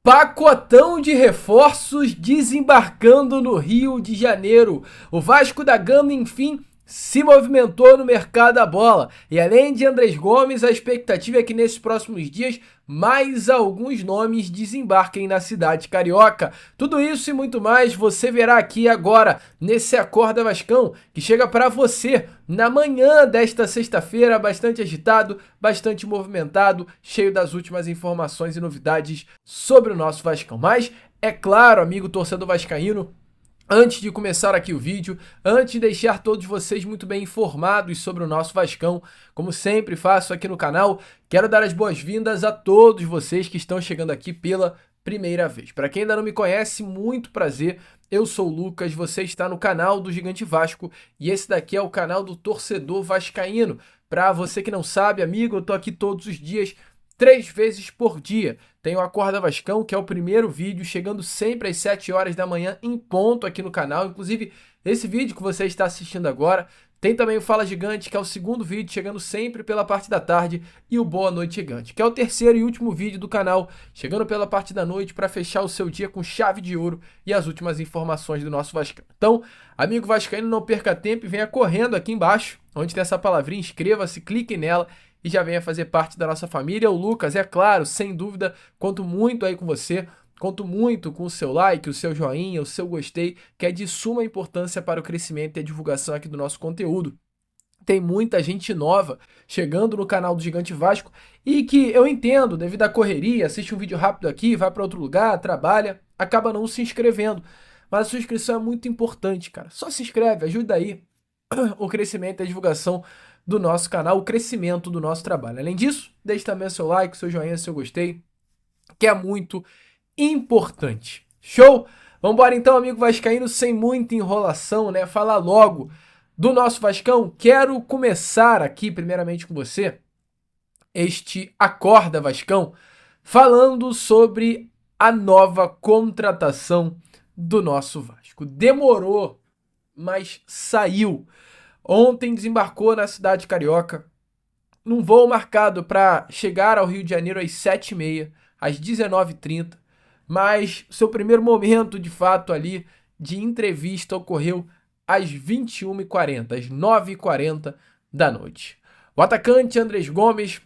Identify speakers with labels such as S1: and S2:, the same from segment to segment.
S1: Pacotão de reforços desembarcando no Rio de Janeiro. O Vasco da Gama, enfim, se movimentou no mercado da bola. E além de Andrés Gomes, a expectativa é que nesses próximos dias mais alguns nomes desembarquem na cidade carioca. Tudo isso e muito mais você verá aqui agora, nesse Acorda Vascão, que chega para você na manhã desta sexta-feira, bastante agitado, bastante movimentado, cheio das últimas informações e novidades sobre o nosso Vascão. Mas, é claro, amigo torcedor vascaíno, antes de começar aqui o vídeo, antes de deixar todos vocês muito bem informados sobre o nosso Vascão, como sempre faço aqui no canal, quero dar as boas-vindas a todos vocês que estão chegando aqui pela primeira vez. Para quem ainda não me conhece, muito prazer, eu sou o Lucas, você está no canal do Gigante Vasco e esse daqui é o canal do Torcedor Vascaíno. Para você que não sabe, amigo, eu tô aqui todos os dias, 3 vezes por dia. Tem o Acorda Vascão, que é o primeiro vídeo, chegando sempre às 7 horas da manhã em ponto aqui no canal. Inclusive, esse vídeo que você está assistindo agora. Tem também o Fala Gigante, que é o segundo vídeo, chegando sempre pela parte da tarde. E o Boa Noite Gigante, que é o terceiro e último vídeo do canal, chegando pela parte da noite para fechar o seu dia com chave de ouro e as últimas informações do nosso Vascão. Então, amigo vascaíno, não perca tempo e venha correndo aqui embaixo, onde tem essa palavrinha, inscreva-se, clique nela e já venha fazer parte da nossa família. O Lucas, é claro, sem dúvida, conto muito aí com você, conto muito com o seu like, o seu joinha, o seu gostei, que é de suma importância para o crescimento e a divulgação aqui do nosso conteúdo. Tem muita gente nova chegando no canal do Gigante Vasco e que eu entendo, devido à correria, assiste um vídeo rápido aqui, vai para outro lugar, trabalha, acaba não se inscrevendo. Mas a sua inscrição é muito importante, cara. Só se inscreve, ajuda aí o crescimento e a divulgação do nosso canal, o crescimento do nosso trabalho. Além disso, deixe também seu like, seu joinha, seu gostei, que é muito importante. Show? Vamos embora então, amigo vascaíno, sem muita enrolação, né? Falar logo do nosso Vascão. Quero começar aqui, primeiramente com você, este Acorda Vascão, falando sobre a nova contratação do nosso Vasco. Demorou, mas saiu. Ontem desembarcou na cidade carioca, num voo marcado para chegar ao Rio de Janeiro às 7h30, às 19h30, mas seu primeiro momento, de fato, ali de entrevista ocorreu às 21h40, às 9h40 da noite. O atacante Andrés Gomes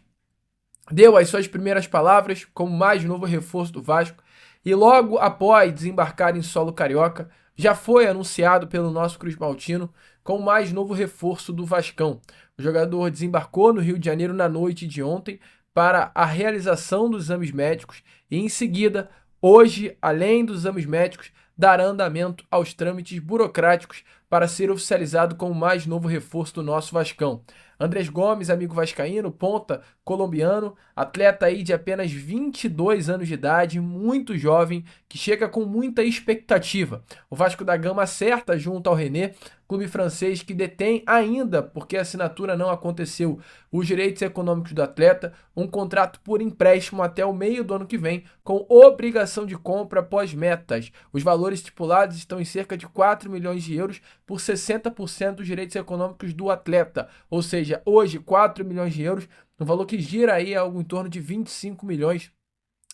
S1: deu as suas primeiras palavras como mais novo reforço do Vasco e logo após desembarcar em solo carioca, já foi anunciado pelo nosso Cruz Maltino como mais novo reforço do Vascão. O jogador desembarcou no Rio de Janeiro na noite de ontem para a realização dos exames médicos e em seguida, hoje, além dos exames médicos, dará andamento aos trâmites burocráticos para ser oficializado como mais novo reforço do nosso Vascão. Andrés Gomes, amigo vascaíno, ponta colombiano, atleta aí de apenas 22 anos de idade, muito jovem, que chega com muita expectativa. O Vasco da Gama acerta junto ao Rennes, clube francês que detém ainda, porque a assinatura não aconteceu, os direitos econômicos do atleta, um contrato por empréstimo até o meio do ano que vem, com obrigação de compra após metas. Os valores estipulados estão em cerca de 4 milhões de euros por 60% dos direitos econômicos do atleta, ou seja, hoje 4 milhões de euros, um valor que gira aí algo em torno de 25 milhões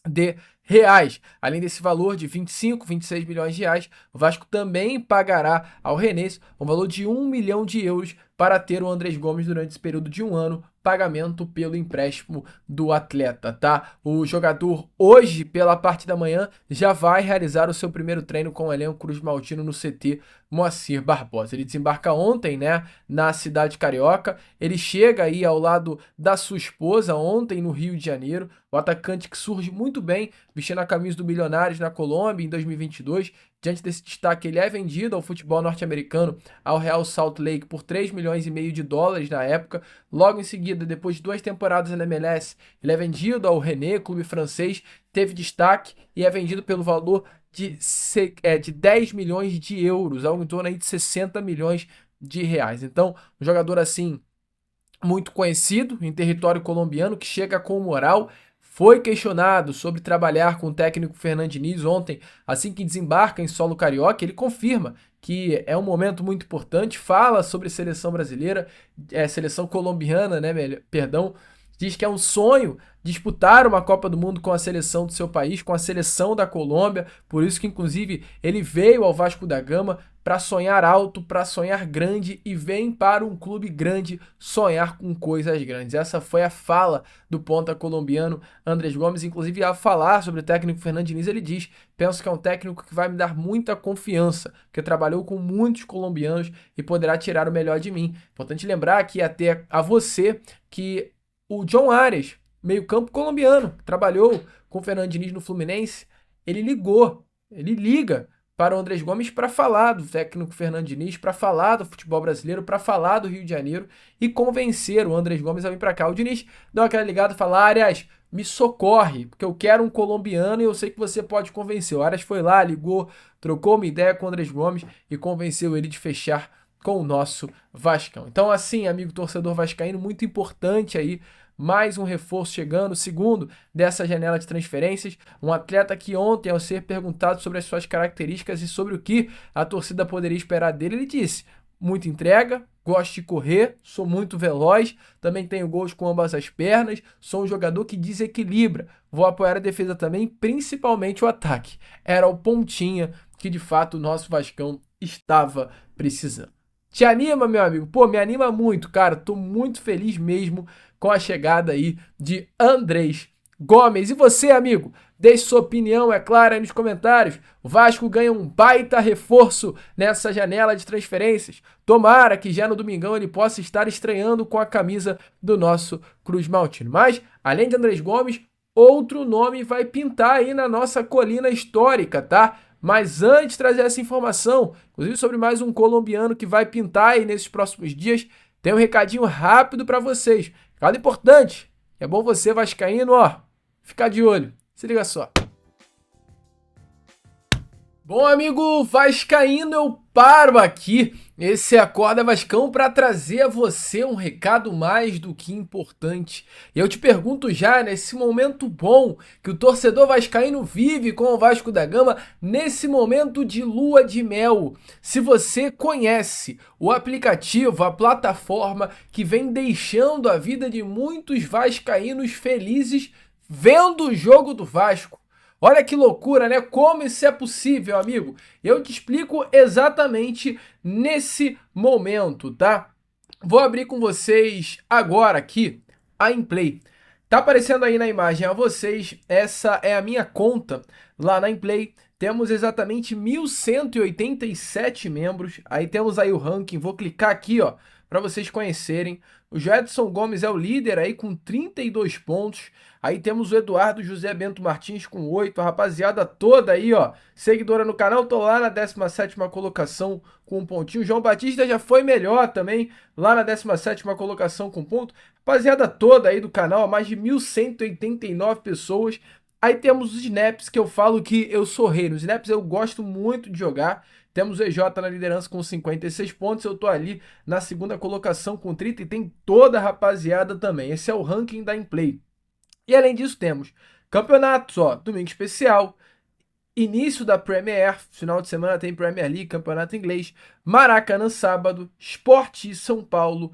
S1: de reais. Além desse valor de 25, 26 milhões de reais, o Vasco também pagará ao Rennes um valor de 1 milhão de euros para ter o Andrés Gomes durante esse período de um ano, pagamento pelo empréstimo do atleta, tá? O jogador hoje, pela parte da manhã, já vai realizar o seu primeiro treino com o elenco Cruz Maltino no CT Moacir Barbosa. Ele desembarca ontem, né, na cidade carioca, ele chega aí ao lado da sua esposa ontem no Rio de Janeiro, o atacante que surge muito bem, vestindo a camisa do Milionários na Colômbia em 2022, diante desse destaque ele é vendido ao futebol norte-americano, ao Real Salt Lake por 3 milhões e meio de dólares na época, logo em seguida, depois de 2 temporadas na MLS, ele é vendido ao Rennes, clube francês, teve destaque e é vendido pelo valor de 10 milhões de euros, algo em torno aí de 60 milhões de reais. Então, um jogador assim, muito conhecido em território colombiano, que chega com moral. Foi questionado sobre trabalhar com o técnico Fernando Diniz ontem, assim que desembarca em solo carioca. Ele confirma que é um momento muito importante, fala sobre seleção brasileira, seleção colombiana, né, perdão, diz que é um sonho disputaram uma Copa do Mundo com a seleção do seu país, com a seleção da Colômbia, por isso que inclusive ele veio ao Vasco da Gama para sonhar alto, para sonhar grande e vem para um clube grande sonhar com coisas grandes. Essa foi a fala do ponta colombiano Andrés Gomes, inclusive ao falar sobre o técnico Fernando Diniz, ele diz: penso que é um técnico que vai me dar muita confiança, porque trabalhou com muitos colombianos e poderá tirar o melhor de mim. Importante lembrar aqui até a você que o John Arias, meio-campo colombiano, que trabalhou com o Fernando Diniz no Fluminense, ele liga para o Andrés Gomes para falar do técnico Fernando Diniz, para falar do futebol brasileiro, para falar do Rio de Janeiro e convencer o Andrés Gomes a vir para cá. O Diniz dá aquela ligada e fala: Arias, me socorre, porque eu quero um colombiano e eu sei que você pode convencer. O Arias foi lá, ligou, trocou uma ideia com o Andrés Gomes e convenceu ele de fechar com o nosso Vascão. Então, assim, amigo torcedor vascaíno, muito importante aí, mais um reforço chegando, segundo dessa janela de transferências, um atleta que ontem, ao ser perguntado sobre as suas características e sobre o que a torcida poderia esperar dele, ele disse: muita entrega, gosto de correr, sou muito veloz, também tenho gols com ambas as pernas, sou um jogador que desequilibra, vou apoiar a defesa também, principalmente o ataque. Era o pontinha que de fato o nosso Vascão estava precisando. Te anima, meu amigo? Pô, me anima muito, cara. Tô muito feliz mesmo com a chegada aí de Andrés Gomes. E você, amigo? Deixe sua opinião, é claro, aí nos comentários. O Vasco ganha um baita reforço nessa janela de transferências. Tomara que já no domingão ele possa estar estreando com a camisa do nosso Cruz Maltino. Mas, além de Andrés Gomes, outro nome vai pintar aí na nossa colina histórica, tá? Mas antes de trazer essa informação, inclusive sobre mais um colombiano que vai pintar aí nesses próximos dias, tem um recadinho rápido para vocês. Recado importante. É bom você, vascaíno, ó, ficar de olho. Se liga só. Bom, amigo vascaíno, eu paro aqui esse Acorda Vascão para trazer a você um recado mais do que importante. E eu te pergunto já, nesse momento bom que o torcedor vascaíno vive com o Vasco da Gama, nesse momento de lua de mel, se você conhece o aplicativo, a plataforma que vem deixando a vida de muitos vascaínos felizes vendo o jogo do Vasco. Olha que loucura, né? Como isso é possível, amigo? Eu te explico exatamente nesse momento, tá? Vou abrir com vocês agora aqui a Inplay. Tá aparecendo aí na imagem a vocês, essa é a minha conta lá na Inplay. Temos exatamente 1.187 membros. Aí temos aí o ranking, vou clicar aqui, ó, para vocês conhecerem. O Jedson Gomes é o líder aí com 32 pontos. Aí temos o Eduardo José Bento Martins com 8. A rapaziada toda aí, ó, seguidora no canal. Tô lá na 17ª colocação com um pontinho. O João Batista já foi melhor também, lá na 17ª colocação com ponto. Rapaziada toda aí do canal, mais de 1.189 pessoas. Aí temos os snaps, que eu falo que eu sou rei. Nos snaps eu gosto muito de jogar. Temos o EJ na liderança com 56 pontos. Eu tô ali na segunda colocação com 30 e tem toda a rapaziada também. Esse é o ranking da Inplay. E além disso temos campeonatos, ó, domingo especial, início da Premier, final de semana tem Premier League, campeonato inglês, Maracanã sábado, Sport e São Paulo,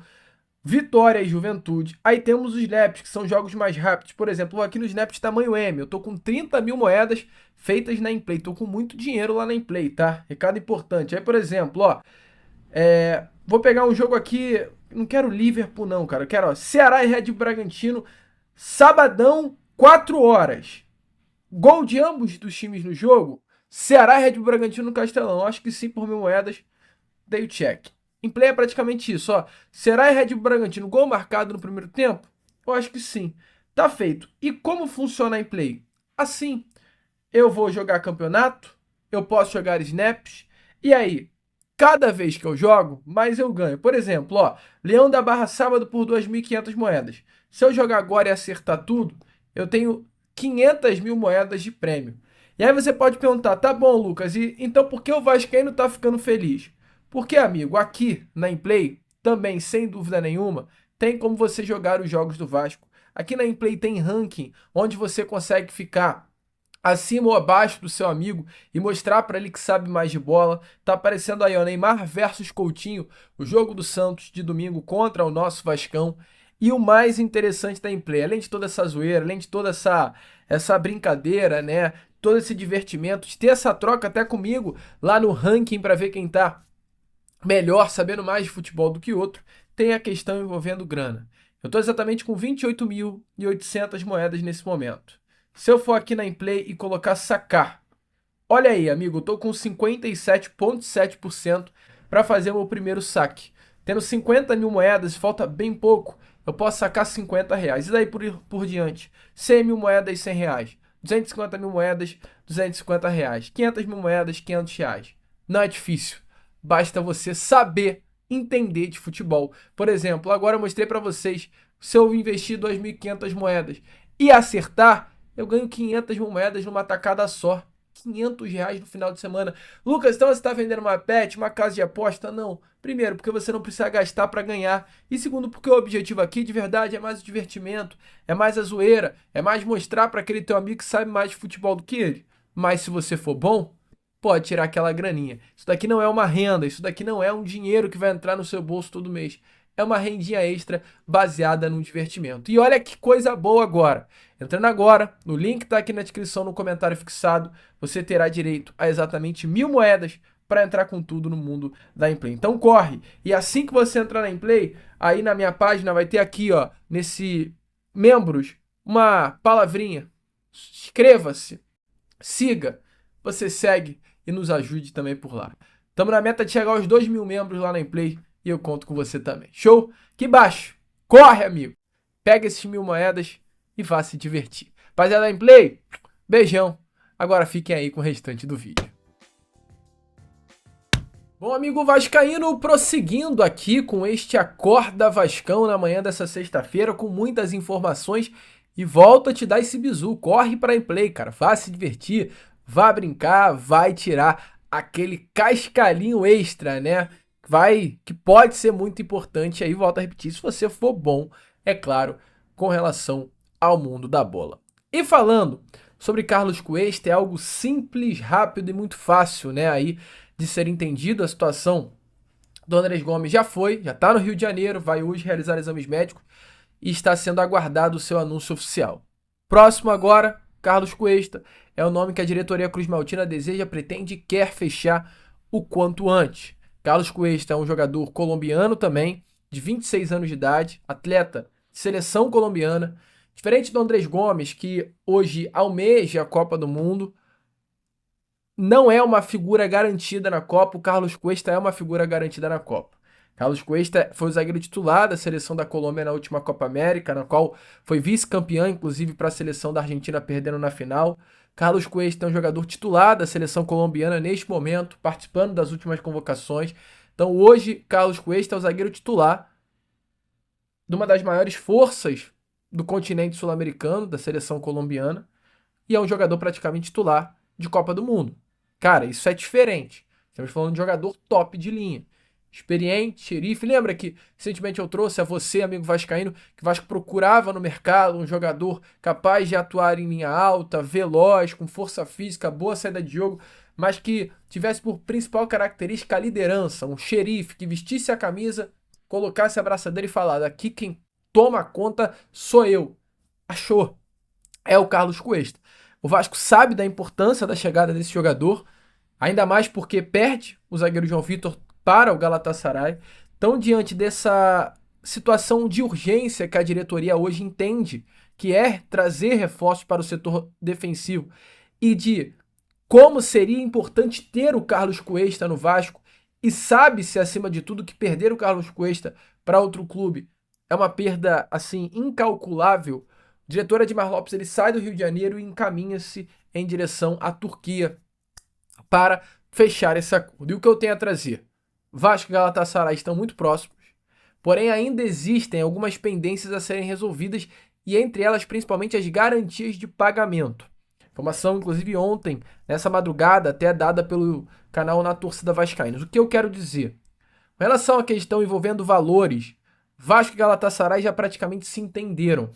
S1: Vitória e Juventude. Aí temos os snaps, que são jogos mais rápidos. Por exemplo, aqui no snap de tamanho M, eu tô com 30 mil moedas feitas na Inplay. Tô com muito dinheiro lá na Inplay, tá? Recado importante. Aí, por exemplo, ó, vou pegar um jogo aqui, não quero Liverpool não, cara. Eu quero, ó, Ceará e Red Bull Bragantino, sabadão, 4 horas. Gol de ambos dos times no jogo, Ceará e Red Bull Bragantino no Castelão. Acho que sim, por 1.000 moedas, dei o check. Em play é praticamente isso, ó. Será e Red Bull Bragantino gol marcado no primeiro tempo? Eu acho que sim. Tá feito. E como funciona em play? Assim, eu vou jogar campeonato, eu posso jogar snaps, e aí, cada vez que eu jogo, mais eu ganho. Por exemplo, ó, Leão da Barra sábado por 2.500 moedas. Se eu jogar agora e acertar tudo, eu tenho 500 mil moedas de prêmio. E aí você pode perguntar, tá bom, Lucas, e então por que o vascaíno tá ficando feliz? Porque, amigo, aqui na Inplay, também, sem dúvida nenhuma, tem como você jogar os jogos do Vasco. Aqui na Inplay tem ranking, onde você consegue ficar acima ou abaixo do seu amigo e mostrar para ele que sabe mais de bola. Tá aparecendo aí, ó, Neymar versus Coutinho, o jogo do Santos de domingo contra o nosso Vascão. E o mais interessante da Implay, além de toda essa zoeira, além de toda essa brincadeira, né? Todo esse divertimento, de ter essa troca até comigo lá no ranking para ver quem tá melhor, sabendo mais de futebol do que outro, tem a questão envolvendo grana. Eu estou exatamente com 28.800 moedas nesse momento. Se eu for aqui na Implay e colocar sacar, olha aí, amigo, eu tô com 57,7% para fazer o meu primeiro saque. Tendo 50 mil moedas, falta bem pouco, eu posso sacar R$ 50. E daí por diante, 100 mil moedas, R$ 100. 250 mil moedas, R$ 250. 500 mil moedas, R$ 500. Não é difícil, basta você saber entender de futebol. Por exemplo, agora eu mostrei para vocês, se eu investir 2.500 moedas e acertar, eu ganho 500 mil moedas numa tacada só. R$ 500 no final de semana. Lucas, então você está vendendo uma bet, uma casa de aposta? Não. Primeiro, porque você não precisa gastar para ganhar. E segundo, porque o objetivo aqui, de verdade, é mais o divertimento, é mais a zoeira, é mais mostrar para aquele teu amigo que sabe mais de futebol do que ele. Mas se você for bom, pode tirar aquela graninha. Isso daqui não é uma renda, isso daqui não é um dinheiro que vai entrar no seu bolso todo mês. É uma rendinha extra baseada no divertimento. E olha que coisa boa agora. Entrando agora, no link está aqui na descrição, no comentário fixado, você terá direito a exatamente 1.000 moedas para entrar com tudo no mundo da Implay. Então corre! E assim que você entrar na Implay, aí na minha página vai ter aqui, ó, nesse membros, uma palavrinha. Inscreva-se, siga, você segue e nos ajude também por lá. Estamos na meta de chegar aos 2.000 membros lá na Implay e eu conto com você também. Show? Que baixo! Corre, amigo! Pega esses 1.000 moedas e vá se divertir. Rapaziada da Implay, beijão. Agora fiquem aí com o restante do vídeo. Bom, amigo vascaíno, prosseguindo aqui com este Acorda Vascão na manhã dessa sexta-feira, com muitas informações, e volto a te dar esse bizu. Corre pra Implay, cara, vá se divertir, vá brincar, vai tirar aquele cascalhinho extra, né? Que pode ser muito importante aí, volto a repetir, se você for bom, é claro, com relação ao mundo da bola. E falando sobre Carlos Cuesta, é algo simples, rápido e muito fácil, né, aí de ser entendido. A situação do Andrés Gomes já está no Rio de Janeiro, vai hoje realizar exames médicos e está sendo aguardado o seu anúncio oficial. Próximo agora, Carlos Cuesta, é o nome que a diretoria Cruz Maltina deseja, pretende e quer fechar o quanto antes. Carlos Cuesta é um jogador colombiano também, de 26 anos de idade, atleta de seleção colombiana, diferente do Andrés Gomes, que hoje almeja a Copa do Mundo, não é uma figura garantida na Copa, o Carlos Cuesta é uma figura garantida na Copa. Carlos Cuesta foi o zagueiro titular da seleção da Colômbia na última Copa América, na qual foi vice-campeão, inclusive, para a seleção da Argentina, perdendo na final. Carlos Cuesta é um jogador titular da seleção colombiana neste momento, participando das últimas convocações. Então hoje, Carlos Cuesta é o zagueiro titular de uma das maiores forças do continente sul-americano, da seleção colombiana, e é um jogador praticamente titular de Copa do Mundo. Cara, isso é diferente. Estamos falando de jogador top de linha. Experiente, xerife. Lembra que recentemente eu trouxe a você, amigo vascaíno, que o Vasco procurava no mercado um jogador capaz de atuar em linha alta, veloz, com força física, boa saída de jogo, mas que tivesse por principal característica a liderança, um xerife que vestisse a camisa, colocasse a braçadeira e falasse: aqui quem toma conta sou eu. Achou. É o Carlos Cuesta. O Vasco sabe da importância da chegada desse jogador, ainda mais porque perde o zagueiro João Vitor para o Galatasaray. Então, diante dessa situação de urgência que a diretoria hoje entende, que é trazer reforços para o setor defensivo, e de como seria importante ter o Carlos Cuesta no Vasco, e sabe-se, acima de tudo, que perder o Carlos Cuesta para outro clube é uma perda, assim, incalculável. O diretor Edmar Lopes, ele sai do Rio de Janeiro e encaminha-se em direção à Turquia para fechar esse acordo. E o que eu tenho a trazer? Vasco e Galatasaray estão muito próximos, porém ainda existem algumas pendências a serem resolvidas, e entre elas principalmente as garantias de pagamento. Informação, inclusive, ontem, nessa madrugada, até dada pelo canal Na Torcida Vascaínos. O que eu quero dizer? Com relação à questão envolvendo valores, Vasco e Galatasaray já praticamente se entenderam.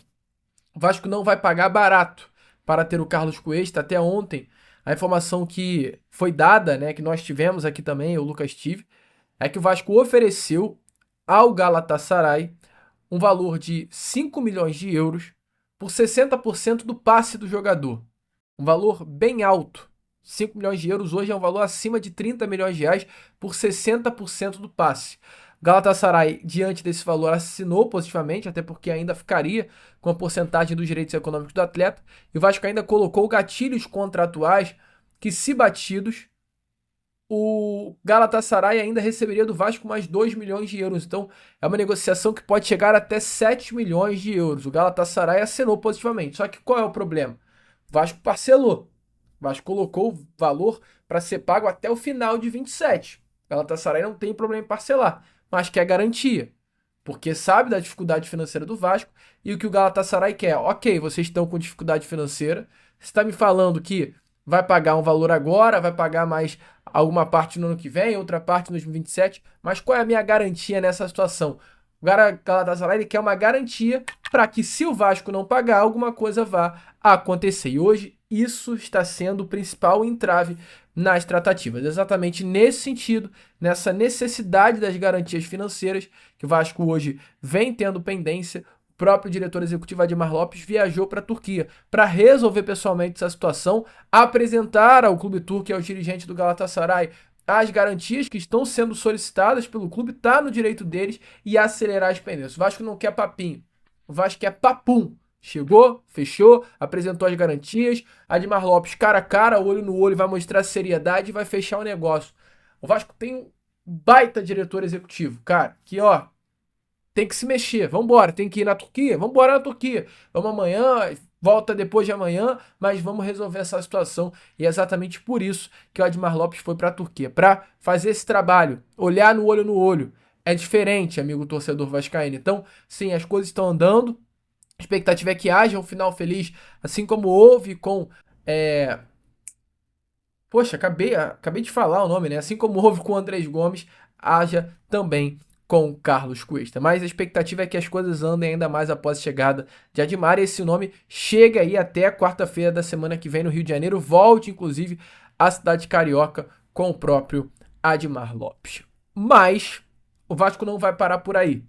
S1: O Vasco não vai pagar barato para ter o Carlos Cuesta. Até ontem, a informação que foi dada, né, que nós tivemos aqui também, o Lucas tive, é que o Vasco ofereceu ao Galatasaray um valor de 5 milhões de euros por 60% do passe do jogador. Um valor bem alto. 5 milhões de euros hoje é um valor acima de 30 milhões de reais por 60% do passe. O Galatasaray, diante desse valor, assinou positivamente, até porque ainda ficaria com a porcentagem dos direitos econômicos do atleta. E o Vasco ainda colocou gatilhos contratuais que, se batidos, o Galatasaray ainda receberia do Vasco mais 2 milhões de euros. Então, é uma negociação que pode chegar até 7 milhões de euros. O Galatasaray assinou positivamente. Só que qual é o problema? O Vasco parcelou. O Vasco colocou o valor para ser pago até o final de 27. O Galatasaray não tem problema em parcelar, mas quer garantia. Porque sabe da dificuldade financeira do Vasco e o que o Galatasaray quer. Ok, vocês estão com dificuldade financeira. Você está me falando que vai pagar um valor agora, vai pagar mais alguma parte no ano que vem, outra parte no 2027, mas qual é a minha garantia nessa situação? O Galatasaray ele quer uma garantia para que, se o Vasco não pagar, alguma coisa vá acontecer. E hoje isso está sendo o principal entrave nas tratativas. Exatamente nesse sentido, nessa necessidade das garantias financeiras que o Vasco hoje vem tendo pendência, o próprio diretor executivo Admar Lopes viajou para a Turquia para resolver pessoalmente essa situação, apresentar ao clube turco e aos dirigentes do Galatasaray as garantias que estão sendo solicitadas pelo clube, está no direito deles, e acelerar as pendências. O Vasco não quer papinho, o Vasco quer papum. Chegou, fechou, apresentou as garantias, Admar Lopes cara a cara, olho no olho, vai mostrar seriedade e vai fechar o negócio. O Vasco tem um baita diretor executivo, cara, que ó, tem que se mexer, vambora, tem que ir na Turquia, vambora na Turquia, vamos amanhã, volta depois de amanhã, mas vamos resolver essa situação. E é exatamente por isso que o Admar Lopes foi para a Turquia, para fazer esse trabalho, olhar no olho no olho. É diferente, amigo torcedor vascaíno. Então, sim, as coisas estão andando, a expectativa é que haja um final feliz, assim como houve com... Poxa, acabei de falar o nome, né? Assim como houve com o Andrés Gomes, haja também com o Carlos Cuesta. Mas a expectativa é que as coisas andem ainda mais após a chegada de Admar. E esse nome chega aí até quarta-feira da semana que vem no Rio de Janeiro. Volte, inclusive, à cidade carioca com o próprio Admar Lopes. Mas o Vasco não vai parar por aí.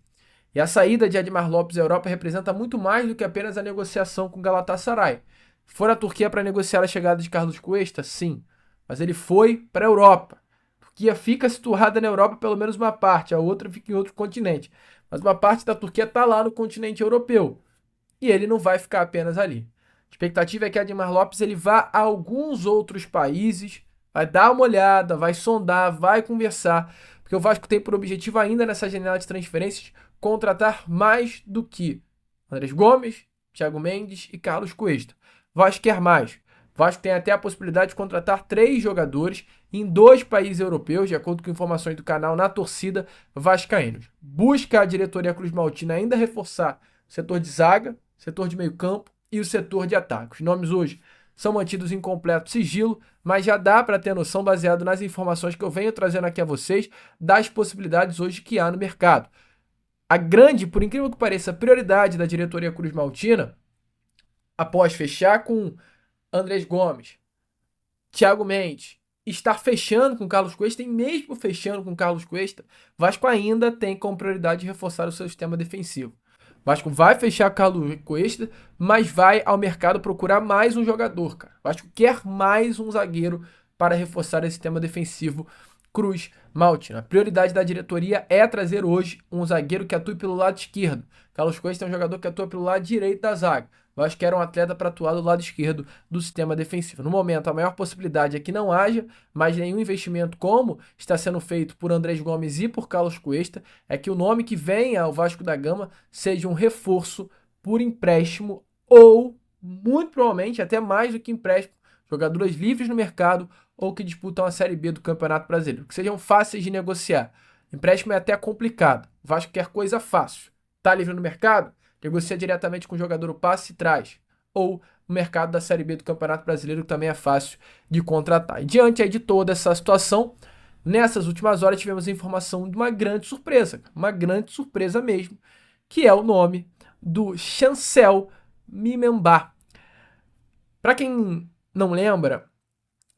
S1: E a saída de Admar Lopes à Europa representa muito mais do que apenas a negociação com o Galatasaray. For a Turquia para negociar a chegada de Carlos Cuesta? Sim. Mas ele foi para a Europa. A Turquia fica situada na Europa, pelo menos uma parte, a outra fica em outro continente. Mas uma parte da Turquia está lá no continente europeu. E ele não vai ficar apenas ali. A expectativa é que Admar Lopes ele vá a alguns outros países, vai dar uma olhada, vai sondar, vai conversar, porque o Vasco tem por objetivo ainda nessa janela de transferências contratar mais do que Andrés Gomes, Thiago Mendes e Carlos Cuesta. O Vasco quer mais. O Vasco tem até a possibilidade de contratar 3 jogadores em 2 países europeus, de acordo com informações do canal Na Torcida Vascaínos. Busca a diretoria Cruz Maltina ainda reforçar o setor de zaga, setor de meio campo e o setor de ataque. Os nomes hoje são mantidos em completo sigilo, mas já dá para ter noção, baseado nas informações que eu venho trazendo aqui a vocês, das possibilidades hoje que há no mercado. A grande, por incrível que pareça, prioridade da diretoria Cruz Maltina, após fechar com Andrés Gomes, Thiago Mendes, estar fechando com Carlos Cuesta, e mesmo fechando com Carlos Cuesta, Vasco ainda tem como prioridade reforçar o seu sistema defensivo. Vasco vai fechar com Carlos Cuesta, mas vai ao mercado procurar mais um jogador, cara. Vasco quer mais um zagueiro para reforçar esse sistema defensivo Cruz Maltina. A prioridade da diretoria é trazer hoje um zagueiro que atue pelo lado esquerdo. Carlos Cuesta é um jogador que atua pelo lado direito da zaga. Vasco quer um atleta para atuar do lado esquerdo do sistema defensivo. No momento, a maior possibilidade é que não haja mais nenhum investimento, como está sendo feito por Andrés Gomes e por Carlos Cuesta, é que o nome que venha ao Vasco da Gama seja um reforço por empréstimo ou, muito provavelmente, até mais do que empréstimo, jogadores livres no mercado ou que disputam a Série B do Campeonato Brasileiro, que sejam fáceis de negociar. Empréstimo é até complicado. O Vasco quer coisa fácil. Está livre no mercado? Negocia diretamente com o jogador, o passe e traz. Ou no mercado da Série B do Campeonato Brasileiro, que também é fácil de contratar. E diante aí de toda essa situação, nessas últimas horas tivemos a informação de uma grande surpresa mesmo, que é o nome do Chancel Mbemba. Para quem não lembra,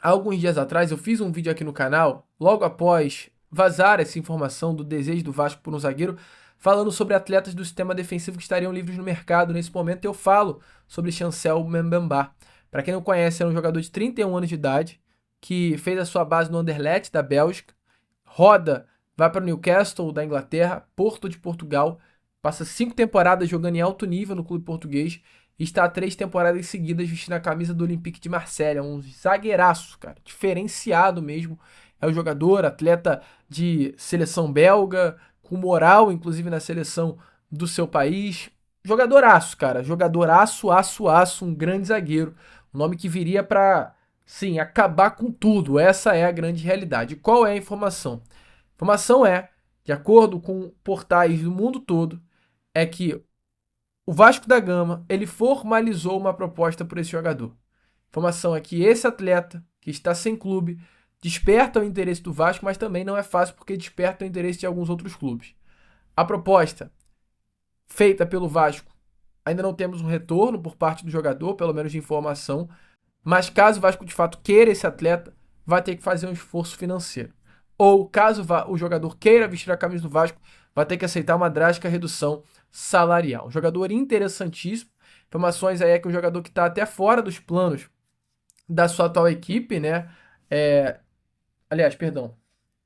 S1: há alguns dias atrás eu fiz um vídeo aqui no canal, logo após vazar essa informação do desejo do Vasco por um zagueiro, falando sobre atletas do sistema defensivo que estariam livres no mercado. Nesse momento eu falo sobre Chancel Mbemba. Para quem não conhece, é um jogador de 31 anos de idade, que fez a sua base no Anderlecht da Bélgica, roda, vai para o Newcastle da Inglaterra, Porto de Portugal, passa 5 temporadas jogando em alto nível no clube português e está há 3 temporadas seguidas vestindo a camisa do Olympique de Marselha. Um zagueiraço, cara, diferenciado mesmo. É um jogador, atleta de seleção belga, com moral, inclusive na seleção do seu país. Jogadoraço, cara, jogadoraço, aço, um grande zagueiro. Um nome que viria para, sim, acabar com tudo. Essa é a grande realidade. Qual é a informação? A informação é, de acordo com portais do mundo todo, é que o Vasco da Gama, ele formalizou uma proposta por esse jogador. A informação é que esse atleta, que está sem clube, desperta o interesse do Vasco, mas também não é fácil porque desperta o interesse de alguns outros clubes. A proposta feita pelo Vasco, ainda não temos um retorno por parte do jogador, pelo menos de informação, mas caso o Vasco de fato queira esse atleta, vai ter que fazer um esforço financeiro. Ou caso o jogador queira vestir a camisa do Vasco, vai ter que aceitar uma drástica redução salarial. Um jogador interessantíssimo. Informações aí é que um jogador que está até fora dos planos da sua atual equipe, né? Aliás, perdão.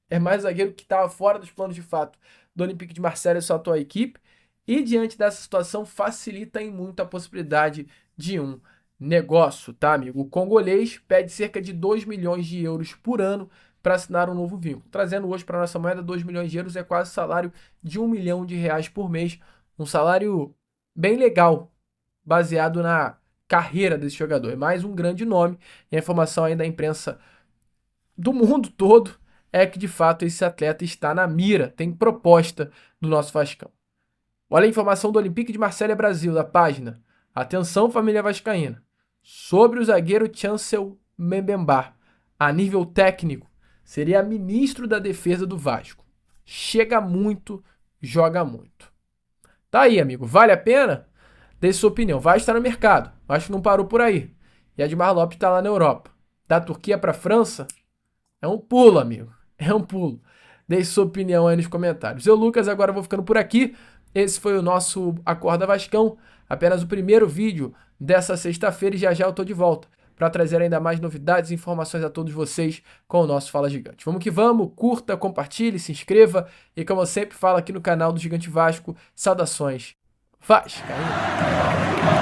S1: É mais zagueiro que estava fora dos planos de fato do Olympique de Marselha e sua atual equipe. E diante dessa situação, facilita em muito a possibilidade de um negócio, tá, amigo? O congolês pede cerca de 2 milhões de euros por ano para assinar um novo vínculo. Trazendo hoje para nossa moeda, 2 milhões de euros é quase o salário de 1 milhão de reais por mês. Um salário bem legal, baseado na carreira desse jogador. É mais um grande nome e a informação aí da imprensa do mundo todo é que, de fato, esse atleta está na mira, tem proposta do nosso Vascão. Olha a informação do Olympique de Marselha Brasil, da página. Atenção, família vascaína. Sobre o zagueiro Chancel Mbemba, a nível técnico, seria ministro da defesa do Vasco. Chega muito, joga muito. Tá aí, amigo. Vale a pena? Dê sua opinião. Vai estar no mercado. Acho que não parou por aí. E Edmar Lopes está lá na Europa. Da Turquia para a França? É um pulo, amigo. É um pulo. Deixe sua opinião aí nos comentários. Eu, Lucas, agora vou ficando por aqui. Esse foi o nosso Acorda Vascão. Apenas o primeiro vídeo dessa sexta-feira e já já eu tô de volta para trazer ainda mais novidades e informações a todos vocês com o nosso Fala Gigante. Vamos que vamos, curta, compartilhe, se inscreva e como eu sempre falo aqui no canal do Gigante Vasco, saudações vascaínas.